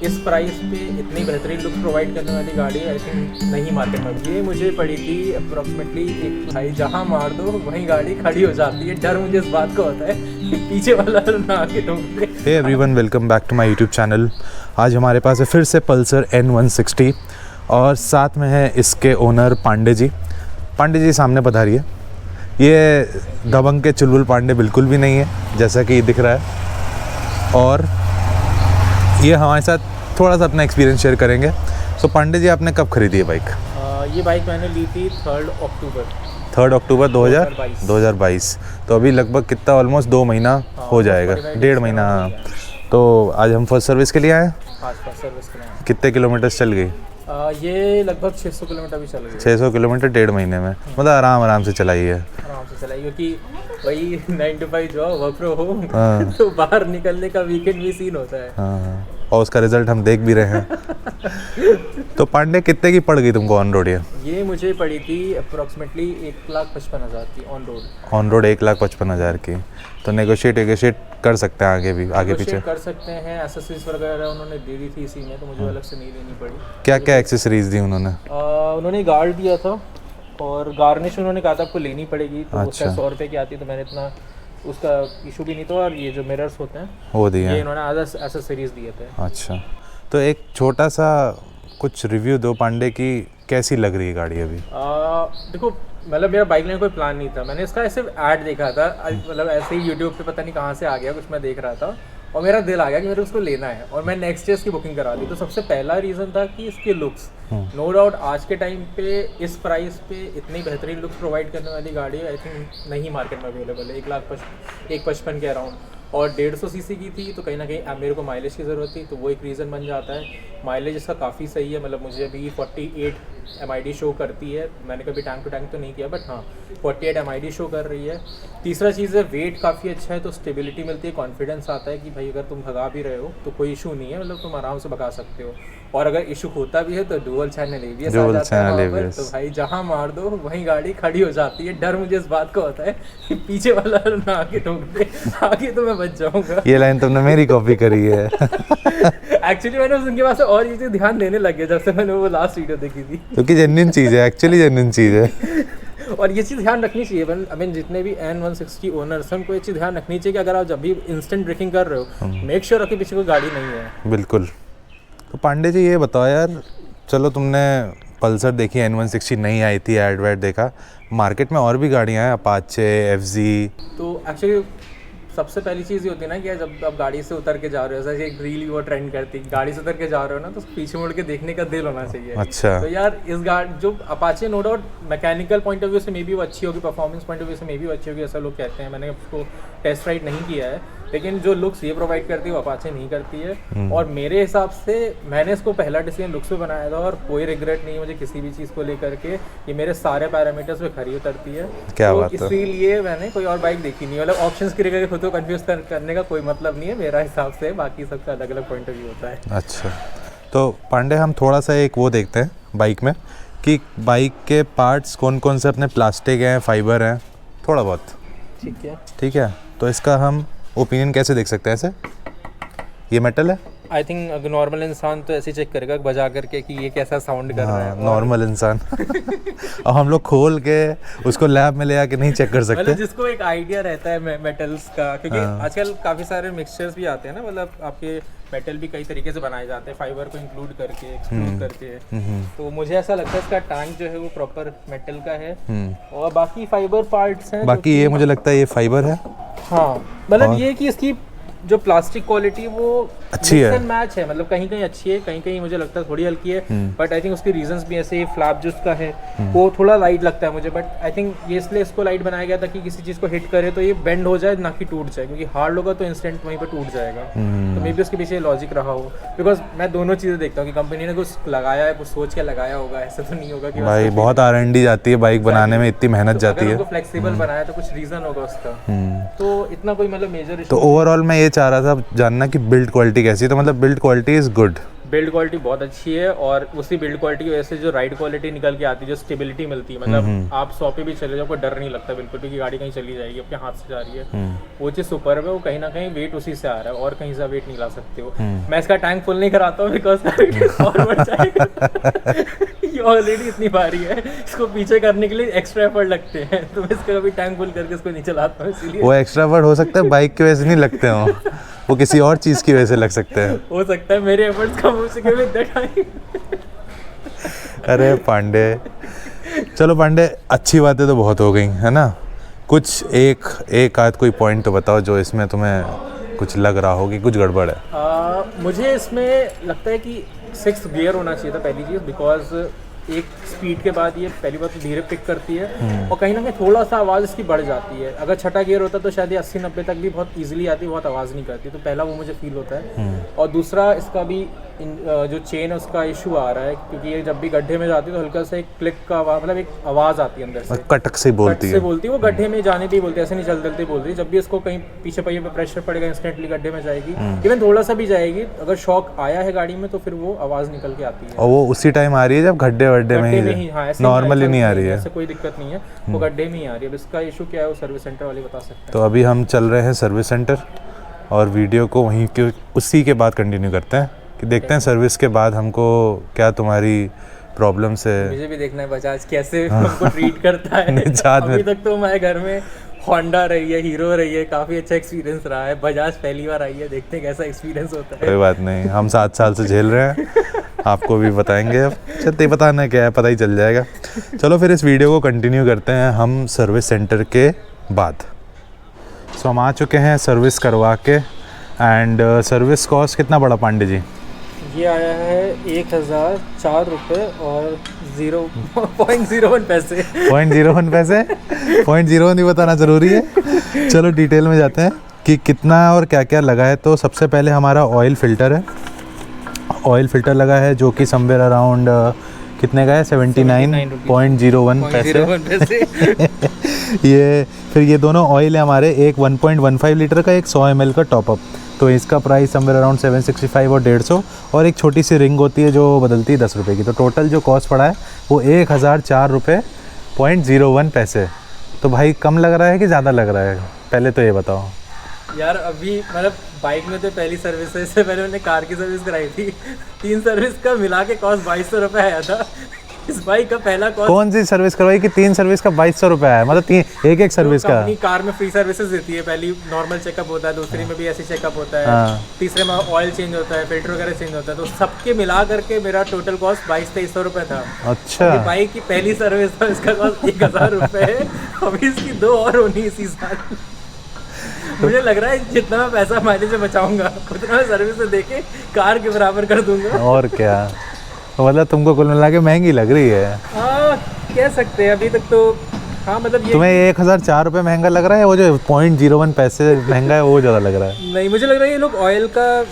इस प्राइस पे इतनी बेहतरीन लुक प्रोवाइड करने वाली गाड़ी आई थिंक नहीं मार्केट में। ये मुझे पड़ी थी अप्रॉक्सीमेटली एक भाई, जहाँ मार दो वहीं गाड़ी खड़ी हो जाती है। डर मुझे इस बात का होता है कि पीछे वाला ना आके ठोक दे। Hey everyone, welcome back to my YouTube channel. आज हमारे पास है फिर से पल्सर N160 और साथ में है इसके ओनर पांडे जी। पांडे जी सामने पधारिए। ये दबंग के चुलबुल पांडे बिल्कुल भी नहीं है जैसा कि दिख रहा है, और ये हमारे साथ थोड़ा सा अपना एक्सपीरियंस शेयर करेंगे। सो पांडे जी, आपने कब खरीदी है बाइक? ये बाइक मैंने ली थी 3 अक्टूबर 3 अक्टूबर 2022। तो अभी लगभग कितना, ऑलमोस्ट 2 महीना हो जाएगा, 1.5 महीना। तो आज हम फर्स्ट सर्विस के लिए आए। फर्स्ट सर्विस के लिए कितने किलोमीटर चल गई? ये लगभग 600 किलोमीटर भी चल गई। 600 किलोमीटर 1.5 महीने में, मतलब आराम से चलाई है। आराम से चलाई, क्योंकि वही 9 to 5 job, work from home, तो बाहर निकलने का वीकेंड भी सीन होता है। हाँ, और उसका रिजल्ट हम देख भी रहे हैं। तो पांडे, कितने की पड़ गई तुमको ऑन रोड? ये मुझे पड़ी थी अप्रॉक्सीमेटली 1,55,000 की ऑन रोड। ऑन रोड 1,55,000 की। तो नेगोशिएट कर सकते हैं आगे पीछे कर सकते हैं। एसेसरीज वगैरह उन्होंने दे दी थी इसी में, तो मुझे अलग से नहीं लेनी पड़ी। क्या क्या एक्सेसरीज दी उन्होंने? उन्होंने गार्ड दिया था और गार्निश उन्होंने कहा था आपको लेनी पड़ेगी, तो अच्छा। उसका 100 रुपये की आती, तो मैंने इतना उसका इशू भी नहीं था। और ये जो मिरर्स होते हैं वो दिए, ये इन्होंने आधा एसेसरीज दिए थे। अच्छा, तो एक छोटा सा कुछ रिव्यू दो पांडे की, कैसी लग रही है गाड़ी अभी? देखो, मतलब मेरा बाइक लेने कोई प्लान नहीं था। मैंने इसका ऐसे ऐड देखा था, मतलब ऐसे ही यूट्यूब पे पता नहीं कहाँ से आ गया, कुछ मैं देख रहा था और मेरा दिल आ गया कि मेरे उसको लेना है, और मैं नेक्स्ट डे इसकी बुकिंग करा दी। तो सबसे पहला रीज़न था कि इसके लुक्स, नो डाउट आज के टाइम पे इस प्राइस पे इतनी बेहतरीन लुक्स प्रोवाइड करने वाली गाड़ी आई थिंक नहीं मार्केट में अवेलेबल है। 1,55,000 के अराउंड, और 150 सीसी की थी, तो कहीं ना कहीं मेरे को माइलेज की ज़रूरत थी, तो वो एक रीज़न बन जाता है। माइलेज इसका काफ़ी सही है, मतलब मुझे अभी 48 MID शो करती है। मैंने कभी टैंक टू टैंक तो नहीं किया, बट हाँ 48 MID शो कर रही है। तीसरा चीज़ है, वेट काफ़ी अच्छा है, तो स्टेबिलिटी मिलती है, कॉन्फिडेंस आता है कि भाई अगर तुम भगा भी रहे हो तो कोई इशू नहीं है, मतलब तुम आराम से भगा सकते हो। और अगर इशू होता भी है तो डुअल चैनल ABS आ जाता है वहाँ पर, तो भाई जहाँ मार दो वहीं गाड़ी खड़ी हो जाती है। डर मुझे इस बात का होता है कि पीछे वाला ना आके ठोक दे, आगे तो मैं बच जाऊँगा। ये लाइन तुमने मेरी कॉपी करी है। एक्चुअली मैंने उनके पास और चीज़ें ध्यान देने लग गया जब से मैंने वो लास्ट वीडियो देखी थी, क्योंकि जेन्युइन चीज़ है, एक्चुअली जेन्युइन चीज़ है। और ये चीज़ ध्यान रखनी चाहिए। आई मीन जितने भी N160 ओनर्स हैं उनको ये चीज़ ध्यान रखनी चाहिए कि अगर आप जब भी इंस्टेंट ब्रेकिंग कर रहे हो, मेक श्योर रखिए पीछे कोई गाड़ी नहीं है। बिल्कुल। तो पांडे जी, ये बताओ यार, चलो तुमने पल्सर देखी, N160 नहीं आई थी, एड वैड देखा, मार्केट में और भी गाड़ियाँ हैं, अपाचे, FZ। तो एक्चुअली सबसे पहली चीज़ ये होती है ना कि जब आप गाड़ी से उतर के जा रहे हो, जैसे एक रील वो ट्रेंड करती है, गाड़ी से उतर के जा रहे हो ना, तो पीछे मुड़ के देखने का दिल होना चाहिए। अच्छा। तो यार इस गाड़ी जो Apache, no doubt mechanical point of view से मे भी वो अच्छी होगी, परफॉर्मेंस पॉइंट ऑफ व्यू से मे भी वो अच्छी होगी, ऐसा लोग कहते हैं। मैंने उसको टेस्ट राइड नहीं किया है, लेकिन जो लुक्स ये प्रोवाइड करती है वो अपाचे नहीं करती है। और मेरे हिसाब से मैंने इसको पहला डिसीजन लुक्स पे बनाया था, और कोई रिग्रेट नहीं है मुझे किसी भी चीज़ को लेकर के। ये मेरे सारे पैरामीटर्स पे खरी उतरती है। क्या तो बात है। इसीलिए मैंने कोई और बाइक देखी नहीं, मतलब ऑप्शंस की करके खुद को कंफ्यूज करने का कोई मतलब नहीं है मेरा हिसाब से। बाकी सबका अलग अलग पॉइंट ऑफ व्यू होता है। अच्छा, तो पांडे, हम थोड़ा सा एक वो देखते हैं बाइक में कि बाइक के पार्ट्स कौन कौन से अपने प्लास्टिक हैं, फाइबर हैं, थोड़ा बहुत। ठीक है, तो इसका हम ओपिनियन कैसे देख सकते हैं? ऐसे ये मेटल है, आई थिंक अगर नॉर्मल इंसान तो ऐसे चेक करेगा बजा करके कि ये कैसा साउंड कर रहा है। नॉर्मल इंसान। और हम लोग खोल के उसको लैब में ले आके नहीं चेक कर सकते, मतलब जिसको एक आइडिया रहता है मेटल्स का, क्योंकि आजकल काफ़ी सारे मिक्सचर्स भी आते हैं ना, मतलब आपके मेटल भी कई तरीके से बनाए जाते हैं, फाइबर को इंक्लूड करके, एक्सक्लूड करके। तो मुझे ऐसा लगता है इसका टैंक जो है वो प्रॉपर मेटल का है, और बाकी फाइबर पार्ट्स हैं। बाकी ये मुझे लगता है ये फाइबर है। हाँ, मतलब ये कि इसकी जो प्लास्टिक क्वालिटी वो अच्छी है, मैच है, मतलब कहीं कहीं अच्छी है, कहीं कहीं मुझे लगता है थोड़ी हल्की है। बट आई थिंक उसके रीजंस भी ऐसे, फ्लैप जो उसका है वो थोड़ा लाइट लगता है मुझे, बट आई थिंक ये इसलिए इसको लाइट बनाया गया था कि किसी चीज़ को हिट करे तो ये बेंड हो जाए, ना कि टूट जाए, क्योंकि हार्ड होगा तो इंस्टेंट वहीं पर टूट जाएगा। तो मे बी उसके पीछे लॉजिक रहा हो, बिकॉज मैं दोनों चीज़ें देखता हूँ कि कंपनी ने कुछ लगाया है, कुछ सोच के लगाया होगा, ऐसा तो नहीं होगा कि भाई बहुत R&D जाती है बाइक बनाने में, इतनी मेहनत जाती है। फ्लेक्सिबल बनाया तो कुछ रीज़न होगा उसका, तो इतना कोई मतलब मेजर। तो ओवरऑल मैं ये चाह रहा था जानना कि बिल्ड क्वालिटी कैसी है, तो मतलब build quality is good. Build quality बहुत अच्छी है, और उसी बिल्ड क्वालिटी की वजह से जो राइड क्वालिटी निकल के आती है, जो स्टेबिलिटी मिलती है, मतलब आप 100 पे भी चले जाओ कोई डर नहीं लगता बिल्कुल भी कि गाड़ी कहीं चली जाएगी, आपके हाथ से जा रही है। वो चीज़ सुपर है, वो कहीं ना कहीं वेट उसी से आ रहा है, और कहीं से वेट नहीं ला सकते हो। मैं इसका टैंक फुल नहीं कराता हूँ बिकॉज और बढ़ जाएगा। ये ऑलरेडी इतनी भारी है, इसको पीछे करने के लिए एक्स्ट्रा एफर्ट लगते हैं, तो मैं इसका कभी टैंक फुल करके इसको नहीं चलाता हूँ। इसीलिए वो एक्स्ट्रा एफर्ट हो सकता है बाइक की वजह से नहीं लगते हो, वो किसी और चीज़ की वजह से लग सकते हैं। हो सकता है मेरे एफर्ट्स कम हो सके विद दैट टाइम। अरे पांडे, चलो पांडे, अच्छी बातें तो बहुत हो गई है ना, कुछ एक आध कोई पॉइंट तो बताओ जो इसमें तुम्हें कुछ लग रहा हो कि कुछ गड़बड़ है। मुझे इसमें लगता है कि 6th गियर होना चाहिए था पहली चीज़, बिकॉज एक स्पीड के बाद ये पहली बात तो धीरे पिक करती है, और कहीं ना कहीं थोड़ा सा आवाज़ इसकी बढ़ जाती है। अगर छठा गियर होता तो शायद ये 80-90 तक भी बहुत इजीली आती, बहुत आवाज़ नहीं करती, तो पहला वो मुझे फील होता है। और दूसरा इसका भी जो चेन है उसका इशू आ रहा है, क्योंकि ये जब भी गड्ढे में जाती है तो हल्का सा एक क्लिक का मतलब एक आवाज़ आती है अंदर से, कटक से बोलती है, वो गड्ढे में जाने पे ही बोलती है, ऐसे नहीं चलते बोलती है। जब भी इसको कहीं पीछे पहिए पे प्रेशर पड़ेगा इंस्टेंटली गड्ढे में जाएगी, इवन थोड़ा सा भी जाएगी, अगर शॉक आया है गाड़ी में तो फिर वो आवाज़ निकल के आती है, और वो उसी टाइम आ रही है जब गड्ढे वड्ढे में ही, नॉर्मली नहीं आ रही है, ऐसे कोई दिक्कत नहीं है, वो गड्ढे में ही आ रही है। अब इसका इशू क्या है वो सर्विस सेंटर वाले बता सकते हैं। तो अभी हम चल रहे हैं सर्विस सेंटर, और वीडियो को वहीं के उसी के बाद कंटिन्यू करते हैं कि देखते हैं सर्विस के बाद हमको क्या तुम्हारी प्रॉब्लम से। मुझे भी देखना है बजाज कैसे हमको ट्रीट करता है। अभी तक तो हमारे घर में होंडा रही है, हीरो रही है, काफ़ी अच्छा एक्सपीरियंस रहा है। बजाज पहली बार आई है, देखते हैं कैसा एक्सपीरियंस होता है। कोई बात नहीं, हम 7 साल से झेल रहे हैं, आपको भी बताएंगे, अब चलते बताना क्या है पता ही चल जाएगा। चलो फिर इस वीडियो को कंटिन्यू करते हैं हम सर्विस सेंटर के बाद। सो हम आ चुके हैं सर्विस करवा के, एंड सर्विस कॉस्ट कितना पड़ा पांडे जी? ये आया है 1004 रुपये और 0.01 पैसे। 0.01 पैसे? 0.01 नहीं बताना ज़रूरी है। चलो डिटेल में जाते हैं कि कितना और क्या क्या लगा है। तो सबसे पहले हमारा ऑयल फ़िल्टर है, ऑयल फ़िल्टर लगा है जो कि समवेयर अराउंड कितने का है? 79.01 पैसे। ये फिर ये दोनों ऑयल है हमारे, एक 1.15 लीटर का, एक 100 ml का टॉपअप। तो इसका प्राइस समवेयर अराउंड 765 और 150, और एक छोटी सी रिंग होती है जो बदलती है 10 रुपये की। तो टोटल जो कॉस्ट पड़ा है वो 1004 रुपये 0.01 पैसे। तो भाई कम लग रहा है कि ज़्यादा लग रहा है, पहले तो ये बताओ यार। अभी मतलब बाइक में तो पहली सर्विस है, इससे पहले मैंने कार की सर्विस कराई थी, 3 सर्विस का मिला के कॉस्ट 2200 रुपये आया था। इस बाइक का पहला कॉस्ट, कौन सी सर्विस करवाई कि 3 सर्विस का 2200 रुपये आया? मतलब एक सर्विस का। अपनी कार में फ्री सर्विसेज देती है, पहली नॉर्मल चेकअप होता है, दूसरी में भी ऐसे चेकअप होता है, तीसरे में ऑयल चेंज होता है, फिल्टर वगैरह चेंज होता है। तो सबके मिला करके मेरा टोटल कॉस्ट 2200-2300 रुपये था। अच्छा, बाइक की पहली सर्विस था, इसका कॉस्ट 1000 रुपये है। अभी इसकी 2 और होनी इसी साल। मुझे लग रहा है जितना मैं पैसा माइलेज में बचाऊंगा उतना मैं सर्विस में देके कार के बराबर कर दूंगा। और क्या, तो मतलब तुमको कुल मिला के महंगी लग रही है। हाँ कह सकते हैं अभी तक तो। हाँ मतलब ये तुम्हें 1004 रुपये महंगा लग रहा है, वो जो 0.01 पैसे महंगा है वो ज़्यादा लग रहा है? नहीं, मुझे लग रहा है ये लोग ऑयल का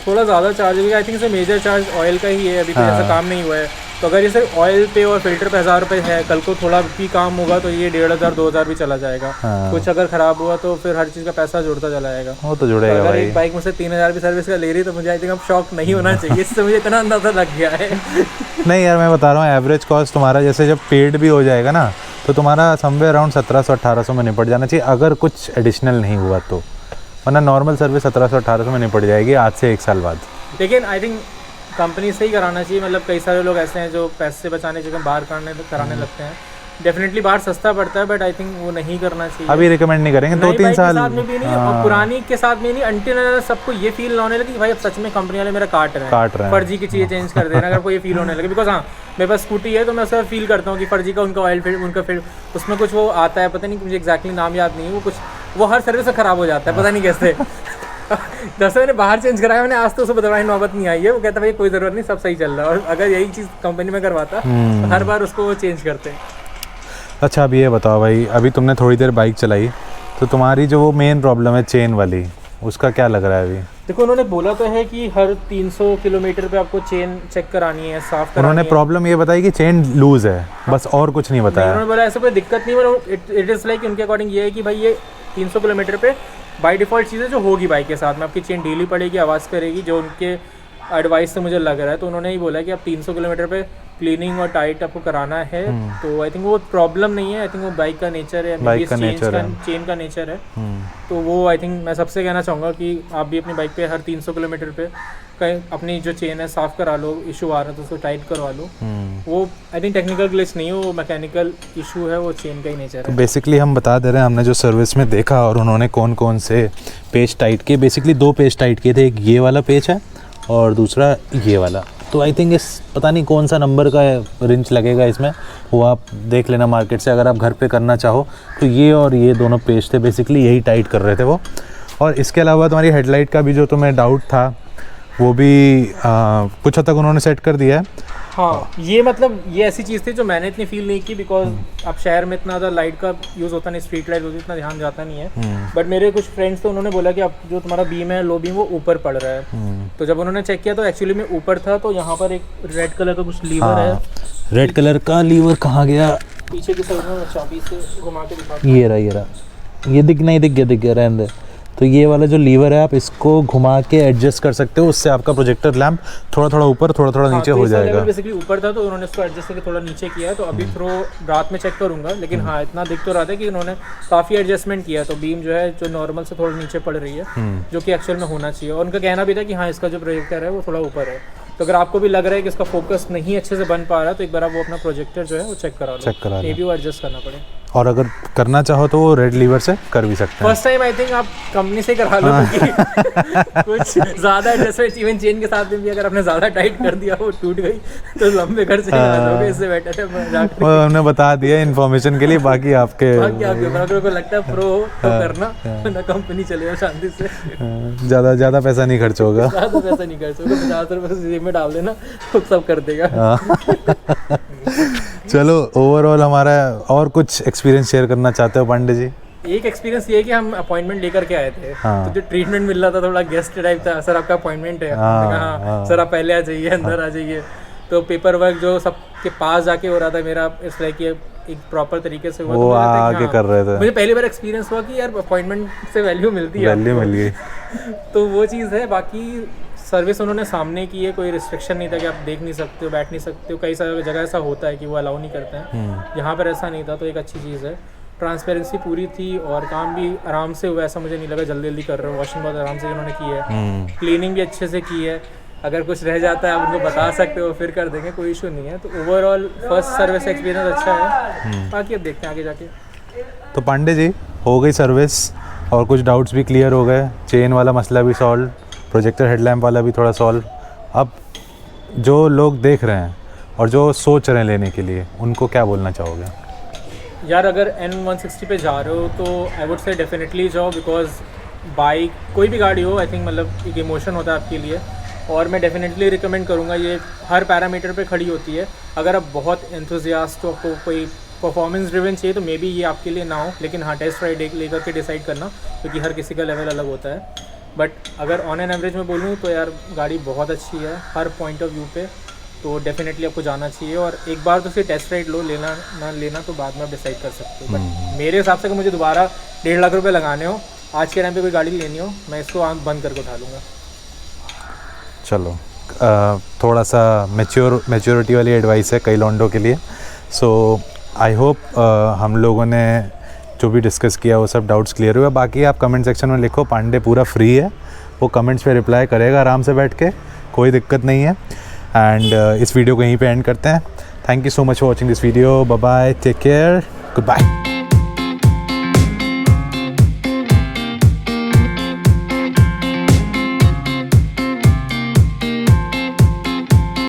थोड़ा ज़्यादा चार्ज है। आई थिंक से मेजर चार्ज ऑयल का ही है, अभी कोई ऐसा काम नहीं हुआ है। तो अगर ये सिर्फ ऑयल पे और फिल्टर पे 1000 रुपये है, कल को थोड़ा भी काम होगा तो ये 1500-2000 भी चला जाएगा। कुछ अगर ख़राब हुआ तो फिर हर चीज़ का पैसा जुड़ता चला जाएगा। वो तो जुड़ेगा अगर भाई। एक बाइक में से 3000 भी सर्विस का ले रही तो मुझे आई थिंक अब शॉक नहीं होना चाहिए। इससे मुझे इतना अंदाज़ा लग गया है। नहीं यार, मैं बता रहा हूँ एवरेज कॉस्ट तुम्हारा जैसे जब पेड भी हो जाएगा ना, तो तुम्हारा समवेयर अराउंड 1700-1800 में निपट जाना चाहिए, अगर कुछ एडिशनल नहीं हुआ तो। वरना नॉर्मल सर्विस 1700-1800 में निपट जाएगी आज से 1 साल बाद। लेकिन आई थिंक कंपनी से ही कराना चाहिए। मतलब कई सारे लोग ऐसे हैं जो पैसे बचाने के बाहर कराने लगते हैं। डेफिनेटली बाहर सस्ता पड़ता है, बट आई थिंक वो नहीं करना चाहिए। अभी रिकमेंड नहीं करेंगे, 2-3 साल में भी नहीं, और पुरानी के साथ में नहीं, अंटिल सबको ये फील होने लगे कि भाई अब सच में कंपनी वाले मेरा काट रहे हैं, फर्जी की चीज़ें चेंज कर देना। अगर कोई ये फील होने लगे, बिकॉज हाँ मेरे पास स्कूटी है तो मैं उसका फील करता हूँ कि फर्जी का उनका ऑयल फिल्टर, उनका फिर उसमें कुछ वो आता है, पता नहीं मुझे एक्जैक्टली नाम याद नहीं है, वो कुछ वो हर सर्विस से ख़राब हो जाता है, पता नहीं कैसे। जैसे मैंने बाहर चेंज कराया, मैंने आज तो उसे बदलवाने नौबत नहीं आई है। वो कहता भाई कोई ज़रूरत नहीं, सब सही चल रहा है। और अगर यही चीज़ कंपनी में करवाता तो हर बार उसको वो चेंज करते हैं। अच्छा, अब ये बताओ भाई, अभी तुमने थोड़ी देर बाइक चलाई तो तुम्हारी जो वो मेन प्रॉब्लम है चेन वाली, उसका क्या लग रहा है अभी? देखो उन्होंने बोला तो है कि हर 300 किलोमीटर पे आपको चेन चेक करानी है, साफ करानी उन्होंने प्रॉब्लम ये बताई कि चेन लूज है, बस और कुछ नहीं बताया। उन्होंने बोला ऐसा कोई दिक्कत नहीं, इट इज़ लाइक उनके अकॉर्डिंग ये है कि भाई ये 300 किलोमीटर पे बाय डिफ़ॉल्ट चीज़ें जो होगी बाइक के साथ में, आपकी चेन ढीली पड़ेगी, आवाज़ करेगी, जो उनके एडवाइस से मुझे लग रहा है, तो उन्होंने ही बोला कि आप 300 किलोमीटर पे क्लीनिंग और टाइट आपको कराना है। तो आई थिंक वो प्रॉब्लम नहीं है, आई थिंक वो बाइक का नेचर है, चेन का नेचर है। तो वो आई थिंक मैं सबसे कहना चाहूँगा कि आप भी अपनी बाइक पे हर 300 किलोमीटर पे कहीं अपनी जो चेन है साफ़ करा लो, इशू आ रहा है तो उसको टाइट करवा लो। वो आई थिंक टेक्निकल ग्लिच नहीं है, वो मैकेनिकल इशू है, वो चेन का ही नेचर है। बेसिकली हम बता दे रहे हैं, हमने जो सर्विस में देखा और उन्होंने कौन कौन से पेच टाइट किए, बेसिकली 2 पेच टाइट किए थे। एक ये वाला पेच है और दूसरा ये वाला। तो आई थिंक इस पता नहीं कौन सा नंबर का रिंच लगेगा इसमें, वो आप देख लेना मार्केट से। अगर आप घर पे करना चाहो तो ये और ये दोनों पेच थे, बेसिकली यही टाइट कर रहे थे वो। और इसके अलावा तुम्हारी हेडलाइट का भी जो तुम्हें डाउट था वो भी कुछ हद तक उन्होंने सेट कर दिया है। हाँ, ये मतलब ये ऐसी चीज़ थी जो मैंने इतनी फील नहीं की, बिकॉज अब शहर में इतना ज़्यादा लाइट का यूज़ होता नहीं, स्ट्रीट लाइट होती, इतना ध्यान जाता नहीं है। बट मेरे कुछ फ्रेंड्स थे, उन्होंने बोला कि अब जो तुम्हारा बीम है, लो बीम, वो ऊपर पड़ रहा है। तो जब उन्होंने चेक किया तो एक्चुअली में ऊपर था। तो यहाँ पर एक रेड कलर का कुछ लीवर है। रेड कलर का लीवर कहाँ गया? पीछे की साइड में चाबी से घुमा के दिखा। ये रहा, ये दिख गया रहने। तो ये वाला जो लीवर है आप इसको घुमा के एडजस्ट कर सकते हो, उससे आपका प्रोजेक्टर लैंप थोड़ा थोड़ा ऊपर थोड़ा थोड़ा नीचे हो जाएगा। बेसिकली ऊपर था तो उन्होंने इसको एडजस्ट करके थोड़ा नीचे किया है। तो अभी रात में चेक करूंगा, लेकिन हाँ इतना दिख तो रहा था कि उन्होंने काफ़ी एडजस्टमेंट किया। तो बीम जो है जो नॉर्मल से थोड़ा नीचे पड़ रही है, जो कि एक्चुअल में होना चाहिए। और उनका कहना भी था कि हाँ इसका जो प्रोजेक्टर है वो थोड़ा ऊपर है। तो अगर आपको भी लग रहा है कि इसका फोकस नहीं अच्छे से बन पा रहा, तो एक बार आप वो अपना प्रोजेक्टर जो है वो चेक करा लो, मे बी वो एडजस्ट करना पड़े। और अगर करना चाहो तो वो रेड लीवर से कर भी सकते हैं। फर्स्ट टाइम आई थिंक आप कंपनी से करा लो, क्योंकि कुछ ज़्यादा एडजस्टमेंट इवन चेन के साथ में भी अगर आपने ज़्यादा टाइट कर दिया वो टूट गई तो लंबे खर्चे होंगे। इससे बेटर है हमने बता दिया इन्फॉर्मेशन के लिए। बाकी आपके अगर को लगता है प्रो तो करना, ना कंपनी चलेगा शांति से। ज़्यादा पैसा नहीं खर्च होगा, 50 रुपये में डाल देना, खुद सब कर देगा। चलो ओवरऑल हमारा और कुछ एक्सपीरियंस शेयर करना चाहते हो पांडे जी? एक एक्सपीरियंस ये है कि हम अपॉइंटमेंट लेकर के आए थे। तो जो ट्रीटमेंट मिल रहा था थोड़ा गेस्ट टाइप था। सर आपका अपॉइंटमेंट है? हाँ सर आप पहले आ जाइए, अंदर आ जाइए। तो पेपर वर्क जो सबके पास जाके हो रहा था मेरा, इस तरह की एक प्रॉपर तरीके से हुआ, वो आगे कर रहे थे। मुझे पहली बार एक्सपीरियंस हुआ कि यार अपॉइंटमेंट से वैल्यू मिलती है, वैल्यू मिल गई। तो वो चीज़ है। बाकी सर्विस उन्होंने सामने की है, कोई रिस्ट्रिक्शन नहीं था कि आप देख नहीं सकते हो, बैठ नहीं सकते हो। कई सारी जगह ऐसा होता है कि वो अलाउ नहीं करते हैं, यहाँ पर ऐसा नहीं था। तो एक अच्छी चीज़ है, ट्रांसपेरेंसी पूरी थी और काम भी आराम से हुआ। ऐसा मुझे नहीं लगा जल्दी कर रहे हो। वॉशिंग बहुत आराम से उन्होंने की है, क्लीनिंग भी अच्छे से की है। अगर कुछ रह जाता है आप उनको बता सकते हो, फिर कर देंगे, कोई इशू नहीं है। तो ओवरऑल फर्स्ट सर्विस एक्सपीरियंस अच्छा है। बाकी अब देखते हैं आगे जाके। तो पांडे जी हो गई सर्विस और कुछ डाउट्स भी क्लियर हो गए, चेन वाला मसला भी सॉल्व, प्रोजेक्टर हेडलैम्प वाला भी थोड़ा सॉल्व। अब जो लोग देख रहे हैं और जो सोच रहे हैं लेने के लिए, उनको क्या बोलना चाहोगे? यार अगर N160 पे जा रहे हो तो आई वुड से डेफिनेटली जाओ, बिकॉज बाइक कोई भी गाड़ी हो आई थिंक मतलब एक इमोशन होता है आपके लिए। और मैं डेफिनेटली रिकमेंड करूँगा, ये हर पैरामीटर पे खड़ी होती है। अगर आप बहुत एंथुजियास्ट हो, आपको कोई परफॉर्मेंस ड्रिवन चाहिए तो मे बी ये आपके लिए ना हो, लेकिन हाँ टेस्ट राइड लेकर के डिसाइड करना, क्योंकि हर किसी का लेवल अलग होता है। बट अगर ऑन एन एवरेज में बोलूँ तो यार गाड़ी बहुत अच्छी है हर पॉइंट ऑफ व्यू पे। तो डेफिनेटली आपको जाना चाहिए और एक बार तो उसे टेस्ट राइड लो, लेना ना लेना तो बाद में आप डिसाइड कर सकते हो। बट मेरे हिसाब से अगर मुझे दोबारा 1.5 लाख रुपए लगाने हो, आज के टाइम पे कोई गाड़ी लेनी हो, मैं इसको आँख बंद करके उठा लूँगा। चलो थोड़ा सा मैच्योरिटी वाली एडवाइस है कई लॉन्डो के लिए। सो आई होप हम लोगों ने जो भी डिस्कस किया वो सब डाउट्स क्लियर हुआ। बाकी आप कमेंट सेक्शन में लिखो, पांडे पूरा फ्री है, वो कमेंट्स पे रिप्लाई करेगा आराम से बैठ के, कोई दिक्कत नहीं है। एंड इस वीडियो को यहीं पे एंड करते हैं। Thank you so much for watching this video. Bye bye, take care, good bye.